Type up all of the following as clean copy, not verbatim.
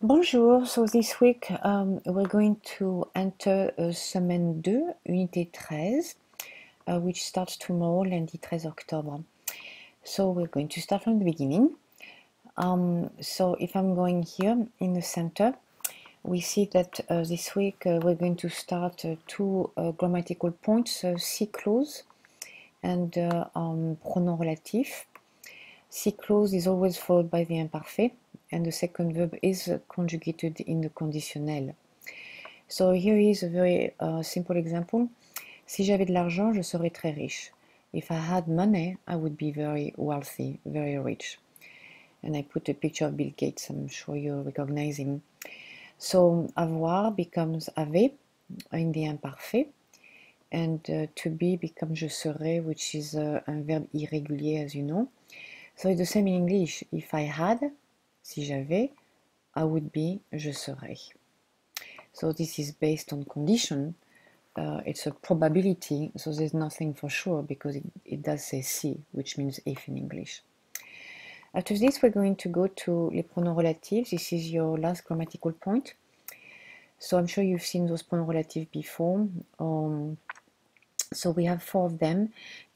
Bonjour, so this week we're going to enter semaine 2, unité 13, which starts tomorrow, lundi 13 octobre. So we're going to start from the beginning. So if I'm going here in the center, we see that this week we're going to start two grammatical points, si clause and pronom relatif. Si clause is always followed by the imparfait, and the second verb is conjugated in the conditionnel. So here is a very simple example. Si j'avais de l'argent, je serais très riche. If I had money, I would be very wealthy, very rich. And I put a picture of Bill Gates, I'm sure you recognize him. So avoir becomes avait in the imparfait, and to be becomes je serai, which is un verbe irrégulier, as you know. So it's the same in English. If I had, si j'avais, I would be, je serais. So this is based on condition. It's a probability, so there's nothing for sure because it does say si, which means if in English. After this, we're going to go to les pronoms relatifs. This is your last grammatical point. So I'm sure you've seen those pronoms relatifs before. So we have four of them: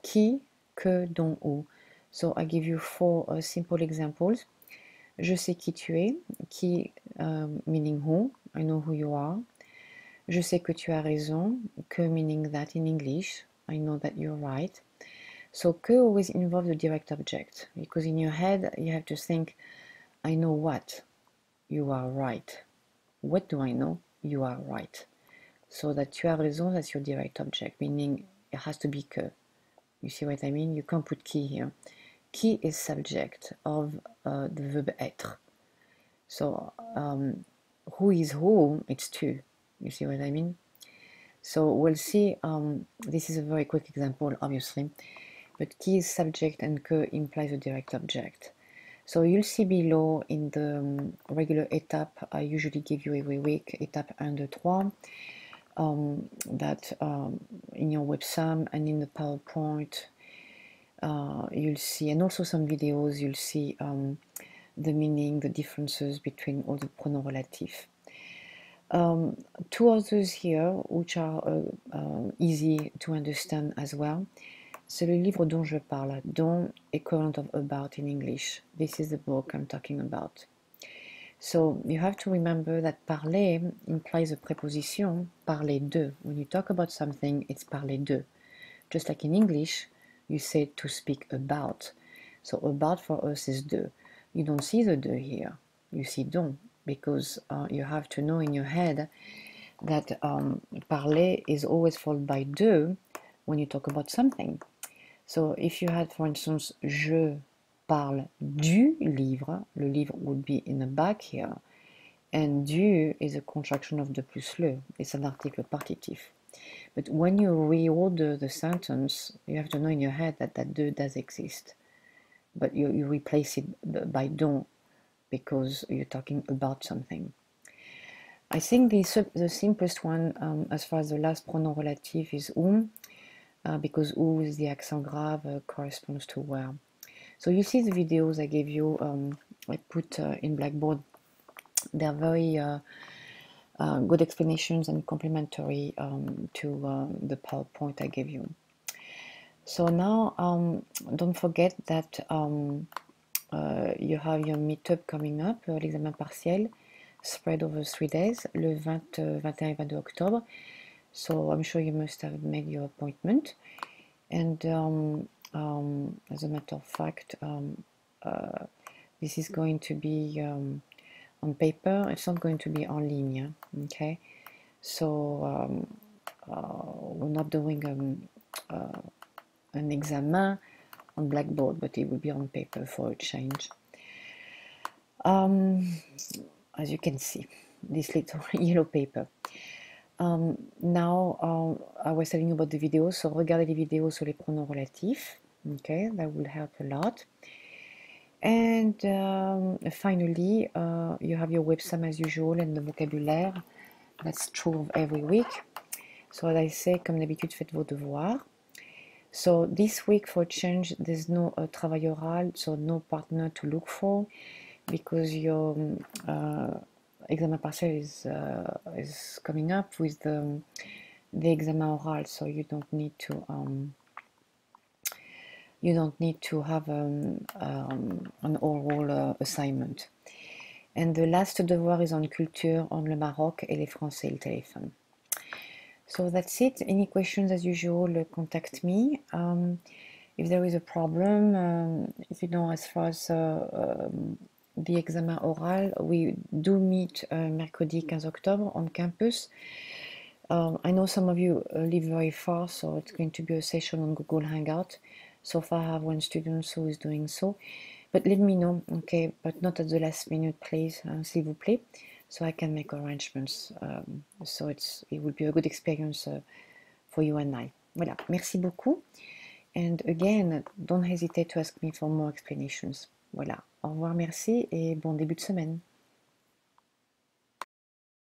qui, que, dont, où. So I give you four simple examples. Je sais qui tu es, qui meaning who, I know who you are. Je sais que tu as raison, que meaning that in English, I know that you're right. So que always involves the direct object, because in your head you have to think, I know what, you are right. What do I know? You are right. So that tu as raison, that's your direct object, meaning it has to be que. You see what I mean? You can't put qui here. Qui is subject of the verb être. So who is who? It's tu. You see what I mean? So we'll see, this is a very quick example, obviously, but qui is subject and que implies a direct object. So you'll see below in the regular étape, I usually give you every week, étape 1, 2, 3, that in your website and in the PowerPoint, you'll see, and also some videos, you'll see the meaning, the differences between all the pronoms relatifs. Two others here, which are easy to understand as well. C'est le livre dont je parle, dont equivalent of about in English. This is the book I'm talking about. So you have to remember that parler implies a preposition, parler de. When you talk about something, it's parler de. Just like in English, you say to speak about. So about for us is de. You don't see the de here. You see dont, because you have to know in your head that parler is always followed by de when you talk about something. So if you had, for instance, je parle du livre, le livre would be in the back here, and du is a contraction of de plus le. It's an article partitif. But when you reorder the sentence, you have to know in your head that that de does exist. But you replace it by dont because you're talking about something. I think the simplest one as far as the last pronoun relative is because où is the accent grave corresponds to where. So you see the videos I gave you, I put in Blackboard. They're very good explanations and complementary to the PowerPoint I gave you. So now don't forget that you have your meetup coming up, l'examen partiel, spread over 3 days, le 20, 21 et 22 octobre. So I'm sure you must have made your appointment. And as a matter of fact, this is going to be on paper. It's not going to be en ligne, okay? So we're not doing an examen on Blackboard, but it will be on paper for a change. As you can see, this little yellow paper. Now, I was telling you about the videos, so regardez les vidéos sur les pronoms relatifs, okay, that will help a lot. And finally, you have your website as usual and the vocabulaire. That's true of every week. So as I say, comme d'habitude, faites vos devoirs. So this week for change, there's no travail oral, so no partner to look for, because your examen partiel is coming up with the examen oral, so you don't need to have an oral assignment. And the last devoir is on culture, on le Maroc et les Français et le téléphone. So that's it. Any questions, as usual, contact me. If there is a problem, as far as the examen oral, we do meet mercredi 15 octobre on campus. I know some of you live very far, so it's going to be a session on Google Hangout. So far, I have one student who is doing so. But let me know, okay, but not at the last minute, please, s'il vous plaît, so I can make arrangements. So it will be a good experience for you and I. Voilà, merci beaucoup. And again, don't hesitate to ask me for more explanations. Voilà, au revoir, merci et bon début de semaine.